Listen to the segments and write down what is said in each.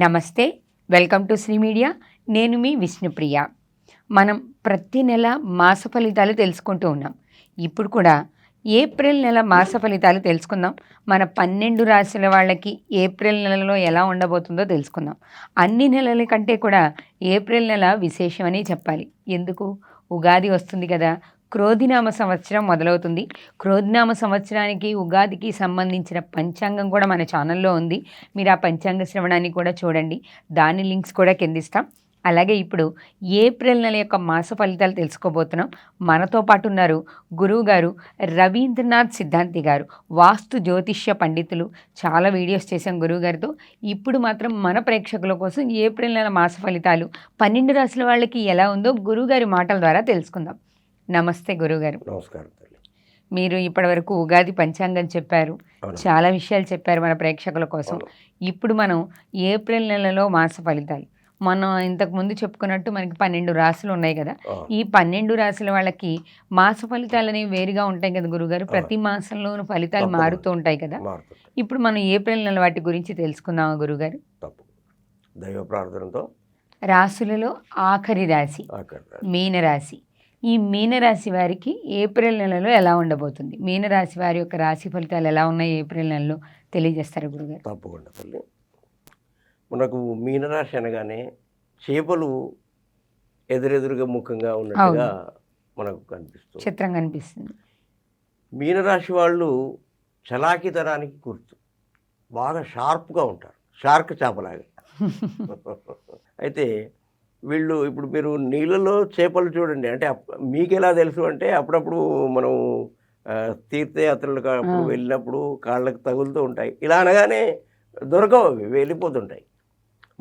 నమస్తే, welcome to Shri media. నేను మీ విష్ణుప్రియ. మనం ప్రతి నెల మాస ఫలితాలు తెలుసుకుంటూ ఉన్నాం. ఇప్పుడు కూడా ఏప్రిల్ నెల మాస ఫలితాలు తెలుసుకుందాం. మన 12 రాశుల వాళ్ళకి ఏప్రిల్ నెలలో ఎలా ఉండబోతుందో తెలుసుకుందాం. అన్ని నెలల కంటే కూడా ఏప్రిల్ నెల విశేషమని చెప్పాలి. ఎందుకు? ఉగాది వస్తుంది కదా. క్రోధినామ సంవత్సరం మొదలవుతుంది. క్రోధినామ సంవత్సరానికి ఉగాదికి సంబంధించిన పంచాంగం కూడా మన ఛానల్లో ఉంది. మీరు ఆ పంచాంగ శ్రవణాన్ని కూడా చూడండి. దాని లింక్స్ కూడా కిందిస్తాం. అలాగే ఇప్పుడు ఏప్రిల్ నెల యొక్క మాస ఫలితాలు తెలుసుకోబోతున్నాం. మనతో పాటు ఉన్నారు గురువు గారు రవీంద్రనాథ్ సిద్ధాంతి గారు, వాస్తు జ్యోతిష్య పండితులు. చాలా వీడియోస్ చేశాం గురువు గారితో. ఇప్పుడు మాత్రం మన ప్రేక్షకుల కోసం ఏప్రిల్ నెల మాస ఫలితాలు 12 రాశుల వాళ్ళకి ఎలా ఉందో గురువుగారి మాటల ద్వారా తెలుసుకుందాం. నమస్తే గురువుగారు. నమస్కారం తల్లి. మీరు ఇప్పటివరకు ఉగాది పంచాంగం చెప్పారు, చాలా విషయాలు చెప్పారు మన ప్రేక్షకుల కోసం. ఇప్పుడు మనం ఏప్రిల్ నెలలో మాస ఫలితాలు, మనం ఇంతకుముందు చెప్పుకున్నట్టు మనకి 12 రాశులు ఉన్నాయి కదా. ఈ 12 రాశుల వాళ్ళకి మాస ఫలితాలు అనేవి వేరుగా ఉంటాయి కదా గురుగారు. ప్రతి మాసంలోనూ ఫలితాలు మారుతూ ఉంటాయి కదా. ఇప్పుడు మనం ఏప్రిల్ నెల వాటి గురించి తెలుసుకుందామా గురుగారు? దైవ ప్రార్థనతో రాశులలో ఆఖరి రాశి మీనరాశి. ఈ మీనరాశి వారికి ఏప్రిల్ నెలలో ఎలా ఉండబోతుంది? మీనరాశి వారి యొక్క రాశి ఫలితాలు ఎలా ఉన్నాయి ఏప్రిల్ నెలలో తెలియజేస్తారు గురుగారు? తప్పకుండా తల్లి. మనకు మీనరాశి అనగానే చేపలు ఎదురెదురుగా ముఖంగా ఉన్నట్టుగా మనకు కనిపిస్తుంది, చిత్రం కనిపిస్తుంది. మీనరాశి వాళ్ళు చలాకితనానికి గుర్తు, బాగా షార్ప్గా ఉంటారు, షార్క్ చేపలాగా. అయితే వీళ్ళు ఇప్పుడు మీరు నీళ్ళలో చేపలు చూడండి, అంటే మీకు ఎలా తెలుసు అంటే అప్పుడప్పుడు మనం తీర్థయాత్రలకు అప్పుడు వెళ్ళినప్పుడు కాళ్ళకు తగులుతూ ఉంటాయి. ఇలా అనగానే దొరకవు, అవి వెళ్ళిపోతుంటాయి.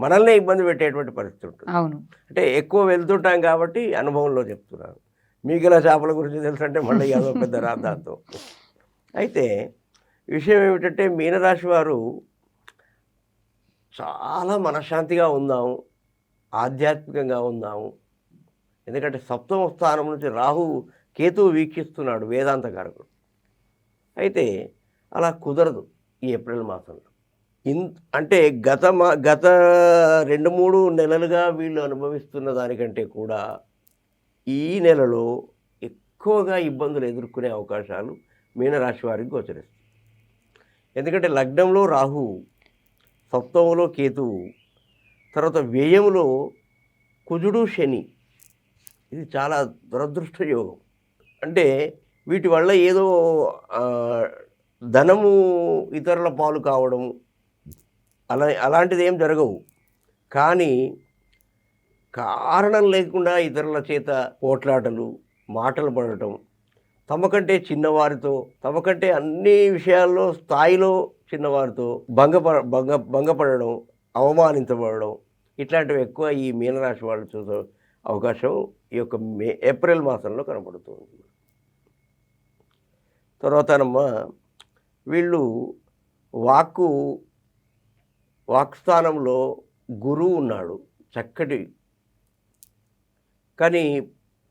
మనల్ని ఇబ్బంది పెట్టేటువంటి పరిస్థితి ఉంటుంది. అంటే ఎక్కువ వెళ్తుంటాం కాబట్టి అనుభవంలో చెప్తున్నాను. మీకు ఇలా చేపల గురించి తెలుసు అంటే మళ్ళీ అదో పెద్ద రాద్ధాంతం. అయితే విషయం ఏమిటంటే మీనరాశి వారు చాలా మనశ్శాంతిగా ఉందాము, ఆధ్యాత్మికంగా ఉందాము. ఎందుకంటే సప్తమ స్థానం నుంచి రాహు కేతువు వీక్షిస్తున్నాడు, వేదాంతకారకుడు. అయితే అలా కుదరదు ఈ ఏప్రిల్ మాసంలో. అంటే గత 2-3 నెలలుగా వీళ్ళు అనుభవిస్తున్న దానికంటే కూడా ఈ నెలలో ఎక్కువగా ఇబ్బందులు ఎదుర్కొనే అవకాశాలు మీనరాశి వారికి గోచరిస్తాయి. ఎందుకంటే లగ్నంలో రాహు, సప్తమంలో కేతువు, తర్వాత వ్యయంలో కుజుడు, శని. ఇది చాలా దురదృష్ట యోగం. అంటే వీటి వల్ల ఏదో ధనము ఇతరుల పాలు కావడం అలాంటిది ఏం జరగవు. కానీ కారణం లేకుండా ఇతరుల చేత పోట్లాటలు, మాటలు పడటం, తమకంటే చిన్నవారితో, తమకంటే అన్ని విషయాల్లో స్థాయిలో చిన్నవారితో భంగపడడం, అవమానించబడడం, ఇట్లాంటివి ఎక్కువ ఈ మీనరాశి వాళ్ళు చూసే అవకాశం ఈ యొక్క ఏప్రిల్ మాసంలో కనపడుతుంది. తర్వాతనమ్మ వీళ్ళు వాక్స్థానంలో గురువు ఉన్నాడు, చక్కటి. కానీ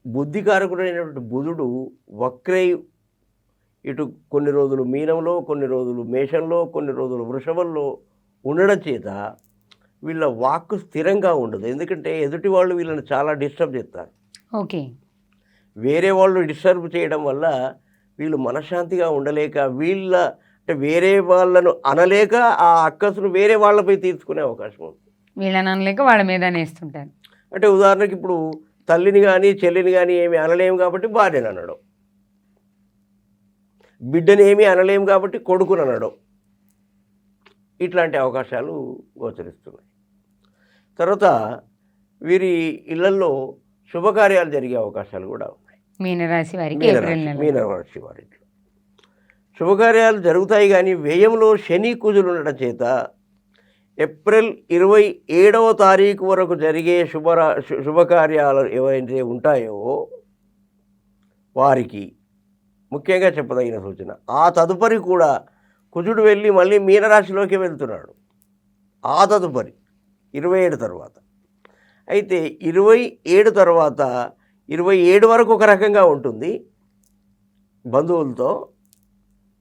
బుద్ధికారకుడైనటువంటి బుధుడు వక్రై ఇటు కొన్ని రోజులు మీనంలో, కొన్ని రోజులు మేషంలో, కొన్ని రోజులు వృషభంలో ఉండడం చేత వీళ్ళ వాక్కు స్థిరంగా ఉండదు. ఎందుకంటే ఎదుటి వాళ్ళు వీళ్ళని చాలా డిస్టర్బ్ చేస్తారు. వేరే వాళ్ళు డిస్టర్బ్ చేయడం వల్ల వీళ్ళు మనశ్శాంతిగా ఉండలేక, అంటే వేరే వాళ్ళను అనలేక ఆ అక్కసును వేరే వాళ్ళపై తీర్చుకునే అవకాశం ఉంది. వీళ్ళని అనలేక వాళ్ళ మీద అనేస్తుంటారు. అంటే ఉదాహరణకి ఇప్పుడు తల్లిని కానీ చెల్లిని కానీ ఏమి అనలేము కాబట్టి భార్యను అనడం, బిడ్డని ఏమీ అనలేము కాబట్టి కొడుకుని అనడం, ఇట్లాంటి అవకాశాలు గోచరిస్తున్నాయి. తర్వాత వీరి ఇళ్లలో శుభకార్యాలు జరిగే అవకాశాలు కూడా ఉన్నాయి. మీనరాశి వారికి శుభకార్యాలు జరుగుతాయి. కానీ వ్యయంలో శని కుజులు ఉండడం చేత ఏప్రిల్ 27వ తారీఖు వరకు జరిగే శుభకార్యాలు ఏవైతే ఉంటాయో వారికి ముఖ్యంగా చెప్పదగిన సూచన. ఆ తదుపరి కూడా కుజుడు వెళ్ళి మళ్ళీ మీనరాశిలోకి వెళ్తున్నాడు. ఆ తదుపరి 27 తర్వాత. అయితే 27 తర్వాత 27 వరకు ఒక రకంగా ఉంటుంది బంధువులతో.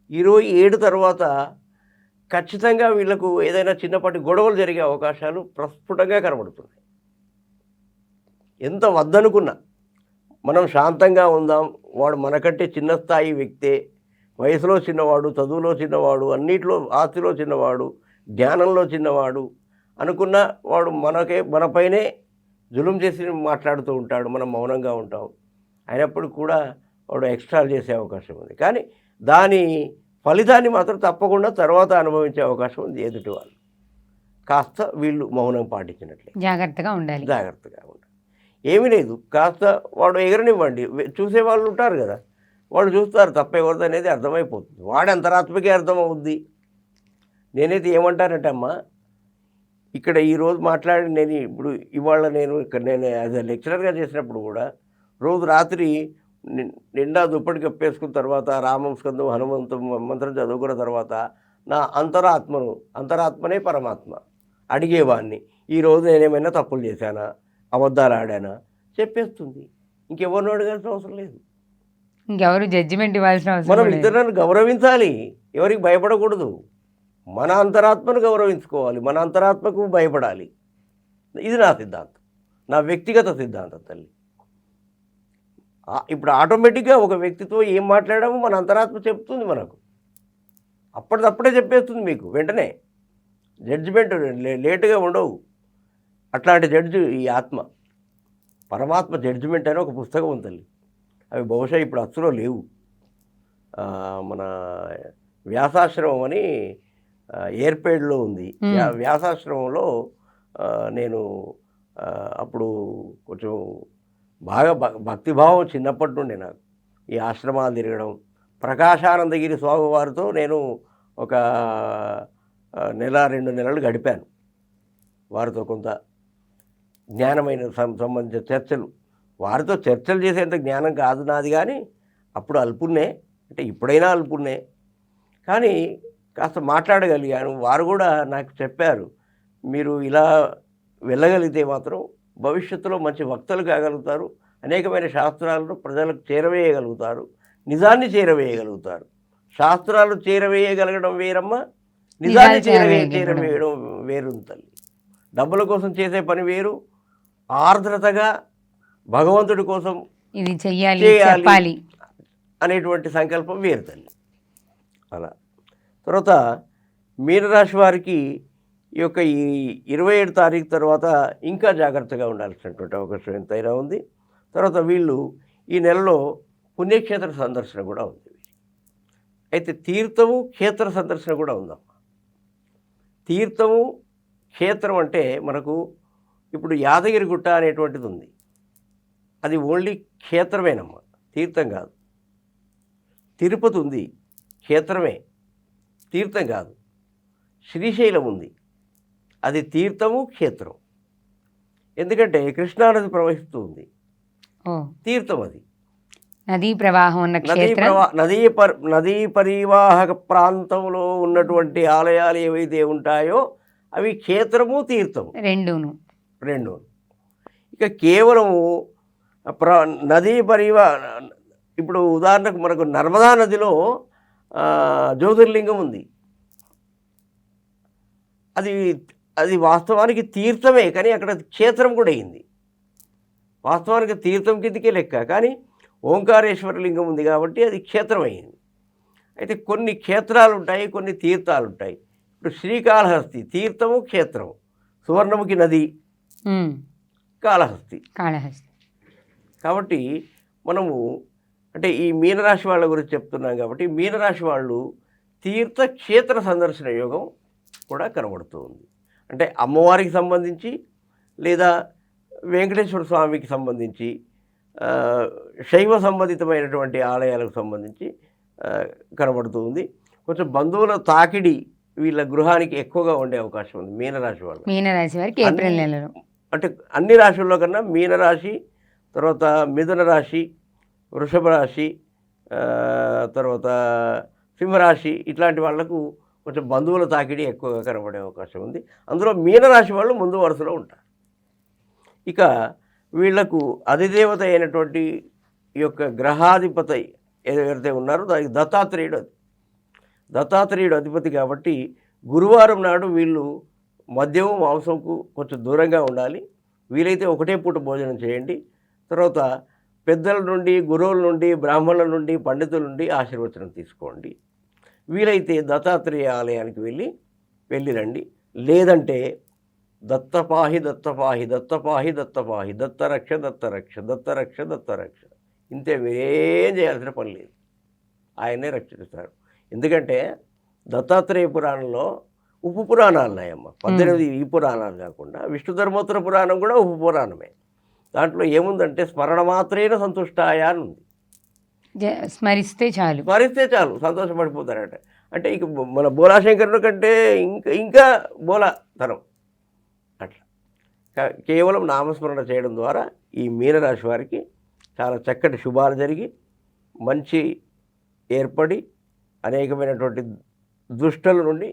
27 తర్వాత ఖచ్చితంగా వీళ్ళకు ఏదైనా చిన్నపాటి గొడవలు జరిగే అవకాశాలు ప్రస్ఫుటంగా కనబడుతున్నాయి. ఎంత వద్దనుకున్నా మనం శాంతంగా ఉందాం, వాడు మనకంటే చిన్న స్థాయి వ్యక్తే, వయసులో చిన్నవాడు, చదువులో చిన్నవాడు, అన్నిట్లో ఆస్తిలో చిన్నవాడు, జ్ఞానంలో చిన్నవాడు అనుకున్న వాడు మనపైనే జులుం చేసి మాట్లాడుతూ ఉంటాడు, మనం మౌనంగా ఉంటాం. అయినప్పుడు కూడా వాడు ఎక్స్ట్రాలు చేసే అవకాశం ఉంది. కానీ దాని ఫలితాన్ని మాత్రం తప్పకుండా తర్వాత అనుభవించే అవకాశం ఉంది ఎదుటి వాళ్ళు. కాస్త వీళ్ళు మౌనం పాటించినట్లే జాగ్రత్తగా ఉండాలి. జాగ్రత్తగా ఉండాలి. ఏమీ లేదు, కాస్త వాడు ఎగరనివ్వండి, చూసేవాళ్ళు ఉంటారు కదా, వాళ్ళు చూస్తారు తప్ప ఎవరిది అనేది అర్థమైపోతుంది. వాడి అంతరాత్మకే అర్థమవుద్ది. నేనైతే ఏమంటానంటే అమ్మా, ఇక్కడ ఈరోజు మాట్లాడి ఇవాళ నేను యాజ్ ఎ లెక్చరర్గా చేసినప్పుడు కూడా రోజు రాత్రి నిండా దుప్పటి కప్పేసుకున్న తర్వాత రామం స్కందం హనుమంతం మంత్రం చదువుకున్న తర్వాత నా అంతరాత్మనే పరమాత్మ అడిగేవాడిని, ఈరోజు నేనేమైనా తప్పులు చేశానా, అబద్ధాలు ఆడానా చెప్పేస్తుంది. ఇంకెవరిని అడగాల్సిన అవసరం లేదు. ఇంకెవరు జడ్జిమెంట్ ఇవ్వాల్సిన అవసరం మనం లేదు. ఇతరులను గౌరవించాలి, ఎవరికి భయపడకూడదు. మన అంతరాత్మను గౌరవించుకోవాలి, మన అంతరాత్మకు భయపడాలి. ఇది నా సిద్ధాంతం, నా వ్యక్తిగత సిద్ధాంతం తల్లి. ఇప్పుడు ఆటోమేటిక్గా ఒక వ్యక్తితో ఏం మాట్లాడామో మన అంతరాత్మ చెప్తుంది మనకు, అప్పటిదప్పుడే చెప్పేస్తుంది మీకు వెంటనే. జడ్జిమెంట్ లేటుగా ఉండవు. అట్లాంటి జడ్జి ఈ ఆత్మ, పరమాత్మ జడ్జిమెంట్ అని ఒక పుస్తకం ఉంది తల్లి. అవి బహుశా ఇప్పుడు అచ్చులో లేవు. మన వ్యాసాశ్రమం అని ఏర్పేడ్లో ఉంది. వ్యాసాశ్రమంలో నేను అప్పుడు కొంచెం బాగా భక్తిభావం చిన్నప్పటి నుండి నాకు ఈ ఆశ్రమాలు తిరగడం. ప్రకాశానందగిరి స్వామి వారితో నేను ఒక నెల 2 నెలలు గడిపాను. వారితో కొంత జ్ఞానమైన సంబంధించిన చర్చలు, వారితో చర్చలు చేసేంత జ్ఞానం కాదు నాది, కానీ అప్పుడు అల్పున్నే, అంటే ఇప్పుడైనా అల్పున్నే, కానీ కాస్త మాట్లాడగలిగాను. వారు కూడా నాకు చెప్పారు, మీరు ఇలా వెళ్ళగలిగితే మాత్రం భవిష్యత్తులో మంచి వక్తలు కాగలుగుతారు, అనేకమైన శాస్త్రాలను ప్రజలకు చేరవేయగలుగుతారు, నిజాన్ని చేరవేయగలుగుతారు. శాస్త్రాలు చేరవేయగలగడం వేరమ్మ, నిజాన్ని చేరవేయడం వేరు తల్లి. డబ్బుల కోసం చేసే పని వేరు, ఆర్ద్రతగా భగవంతుడి కోసం ఇది చెయ్యాలి చెప్పాలి అనేటువంటి సంకల్పం వేరు తల్లి. అలా తర్వాత మీనరాశి వారికి ఈ 27 తారీఖు తర్వాత ఇంకా జాగ్రత్తగా ఉండాల్సినటువంటి అవకాశం ఎంతైనా ఉంది. తర్వాత వీళ్ళు ఈ నెలలో పుణ్యక్షేత్ర సందర్శన కూడా ఉంది. అయితే తీర్థము క్షేత్ర సందర్శన కూడా ఉందమ్మా. తీర్థము క్షేత్రం అంటే మనకు ఇప్పుడు యాదగిరిగుట్ట అనేటువంటిది ఉంది, అది ఓన్లీ క్షేత్రమేనమ్మా, తీర్థం కాదు. తిరుపతి ఉంది, క్షేత్రమే, తీర్థం కాదు. శ్రీశైలం ఉంది, అది తీర్థము క్షేత్రం. ఎందుకంటే కృష్ణానది ప్రవహిస్తూ ఉంది, తీర్థం అది. నదీ ప్రవాహం ఉన్న నదీ పరివాహక ప్రాంతంలో ఉన్నటువంటి ఆలయాలు ఏవైతే ఉంటాయో అవి క్షేత్రము తీర్థము రెండును. ఇక కేవలము నదీ ఇప్పుడు ఉదాహరణకు మనకు నర్మదా నదిలో జ్యోతిర్లింగం ఉంది, అది వాస్తవానికి తీర్థమే, కానీ అక్కడ క్షేత్రం కూడా అయింది. వాస్తవానికి తీర్థం కిందకే లెక్క, కానీ ఓంకారేశ్వర లింగం ఉంది కాబట్టి అది క్షేత్రం అయింది. అయితే కొన్ని క్షేత్రాలు ఉంటాయి, కొన్ని తీర్థాలు ఉంటాయి. ఇప్పుడు శ్రీకాళహస్తి తీర్థము క్షేత్రము, సువర్ణముఖి నది కాళహస్తి. కాబట్టి మనము అంటే ఈ మీనరాశి వాళ్ళ గురించి చెప్తున్నాం కాబట్టి మీనరాశి వాళ్ళు తీర్థక్షేత్ర సందర్శన యోగం కూడా కనబడుతూ ఉంది. అంటే అమ్మవారికి సంబంధించి లేదా వెంకటేశ్వర స్వామికి సంబంధించి శైవ సంబంధితమైనటువంటి ఆలయాలకు సంబంధించి కనబడుతూ ఉంది. కొంచెం బంధువుల తాకిడి వీళ్ళ గృహానికి ఎక్కువగా ఉండే అవకాశం ఉంది మీనరాశి వాళ్ళు. మీనరాశి వారికి ఏప్రిల్ నెలలో అంటే అన్ని రాశుల్లో కన్నా మీనరాశి, తర్వాత మిథున రాశి, వృషభ రాశి, తర్వాత సింహరాశి, ఇట్లాంటి వాళ్లకు కొంచెం బంధువుల తాకిడి ఎక్కువగా కనబడే అవకాశం ఉంది. అందులో మీనరాశి వాళ్ళు ముందు వరుసలో ఉంటారు. ఇక వీళ్లకు అధిదేవత అయినటువంటి ఈ యొక్క గ్రహాధిపతి ఎవరైతే ఉన్నారో దానికి దత్తాత్రేయుడు అధిపతి కాబట్టి గురువారం నాడు వీళ్ళు మద్యము మాంసంకు కొంచెం దూరంగా ఉండాలి. వీలైతే ఒకటే పూట భోజనం చేయండి. తర్వాత పెద్దల నుండి, గురువుల నుండి, బ్రాహ్మణుల నుండి, పండితుల నుండి ఆశీర్వచనం తీసుకోండి. వీలైతే దత్తాత్రేయ ఆలయానికి వెళ్ళి రండి. లేదంటే దత్తపాహి దత్తపాహి దత్తపాహి దత్తపాహి దత్తరక్ష దత్తరక్ష దత్తరక్ష దత్తరక్ష, ఇంతే, మీరేం చేయాల్సిన పని లేదు. ఆయనే రక్షిస్తారు. ఎందుకంటే దత్తాత్రేయ పురాణంలో ఉప పురాణాలు ఉన్నాయమ్మ. 18 ఈ పురాణాలు కాకుండా విష్ణు ధర్మోత్తర పురాణం కూడా ఉప పురాణమే. దాంట్లో ఏముందంటే స్మరణ మాత్రేన సంతుష్టాయ అని ఉంది. స్మరిస్తే చాలు, స్మరిస్తే చాలు సంతోషపడిపోతారట. అంటే ఇక మన బోలాశంకరుడు కంటే ఇంకా బోలాతనం అట్లా. కేవలం నామస్మరణ చేయడం ద్వారా ఈ మీనరాశి వారికి చాలా చక్కటి శుభాలు జరిగి మంచి ఏర్పడి అనేకమైనటువంటి దుష్టల నుండి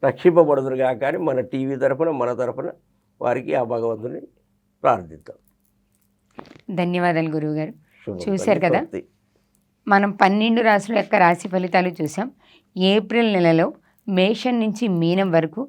రక్షింపబడుదురుగా. కానీ మన టీవీ తరఫున, మన తరఫున వారికి ఆ భగవంతుని ప్రార్థిద్దాం. ధన్యవాదాలు గురువుగారు. శుభం. చూశారు కదా, స్వస్తి. మనం 12 రాశుల యొక్క రాశి ఫలితాలు చూసాం. ఏప్రిల్ నెలలో మేషం నుంచి మీనం వరకు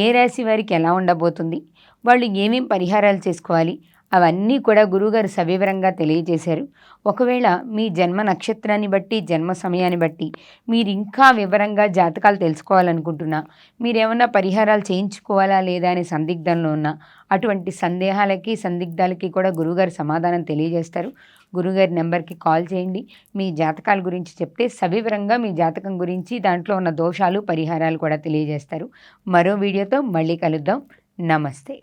ఏ రాశి వారికి ఎలా ఉండబోతుంది, వాళ్ళు ఏమేం పరిహారాలు చేసుకోవాలి, అవన్నీ కూడా గురువుగారు సవివరంగా తెలియజేశారు. ఒకవేళ మీ జన్మ నక్షత్రాన్ని బట్టి, జన్మ సమయాన్ని బట్టి మీరు ఇంకా వివరంగా జాతకాలు తెలుసుకోవాలనుకుంటున్నా, మీరేమన్నా పరిహారాలు చేయించుకోవాలా లేదా అనే సందిగ్ధంలో ఉన్నా, అటువంటి సందేహాలకి, సందిగ్ధాలకి కూడా గురువుగారు సమాధానం తెలియజేస్తారు. గురువుగారి నెంబర్కి కాల్ చేయండి. మీ జాతకాల గురించి చెప్తే సవివరంగా మీ జాతకం గురించి, దాంట్లో ఉన్న దోషాలు, పరిహారాలు కూడా తెలియజేస్తారు. మరో వీడియోతో మళ్ళీ కలుద్దాం. నమస్తే.